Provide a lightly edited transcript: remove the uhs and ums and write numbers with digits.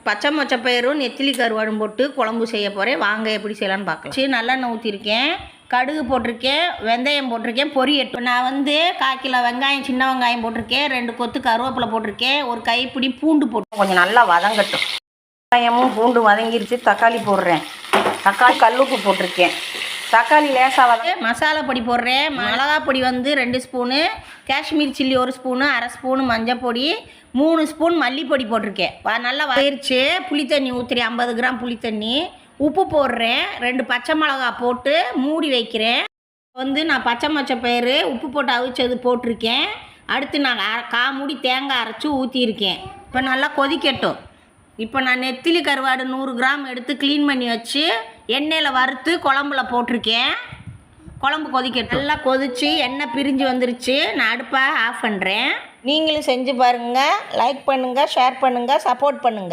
பச்சை மொச்சப்பயிரும் நெத்திலி கருவாடும் போட்டு குழம்பு செய்ய போகிறேன். வாங்க எப்படி செய்யலான்னு பார்க்கலாம். சரி, நல்லெண்ணெய் ஊற்றிருக்கேன், கடுகு போட்டிருக்கேன், வெந்தயம் போட்டிருக்கேன், பொரியட்டும். நான் 1 கிலோ வெங்காயம், சின்ன வெங்காயம் போட்டிருக்கேன், 2 கொத்து கருவேப்பிலை போட்டிருக்கேன், ஒரு கைப்பிடி பூண்டு போட்டு கொஞ்சம் நல்லா வதங்கட்டும். வெங்காயமும் பூண்டு வதங்கிருச்சு. தக்காளி போடுறேன். தக்காளி கல்லுப்பு போட்டிருக்கேன். தக்காளி லேசாக மசாலா பொடி போடுறேன். மிளகா பொடி 2 ஸ்பூனு, காஷ்மீர் சில்லி 1 ஸ்பூனு, அரை ஸ்பூனு மஞ்சள் பொடி, 3 ஸ்பூன் மல்லிப்பொடி போட்டிருக்கேன். நல்லா வதங்கிருச்சு. புளித்தண்ணி ஊற்றுறேன், 50 கிராம் புளித்தண்ணி. உப்பு போடுறேன். 2 பச்சை மிளகா போட்டு மூடி வைக்கிறேன். நான் பச்சை மொச்சப்பயிறு உப்பு போட்டு அவிச்சது போட்டிருக்கேன். அடுத்து நான் மூடி தேங்காய் அரைச்சி ஊற்றியிருக்கேன். இப்போ நல்லா கொதிக்கட்டும். இப்போ நான் நெத்திலி கருவாடு 100 கிராம் எடுத்து க்ளீன் பண்ணி வச்சு எண்ணெயில் வறுத்து குழம்புல போட்டிருக்கேன். குழம்பு கொதிக்கட்டும். நல்லா கொதித்து எண்ணெய் பிரிஞ்சு வந்துருச்சு. நான் அடுப்பை ஆஃப் பண்ணுறேன். நீங்களும் செஞ்சு பாருங்கள். லைக் பண்ணுங்கள், ஷேர் பண்ணுங்கள், சப்போர்ட் பண்ணுங்கள்.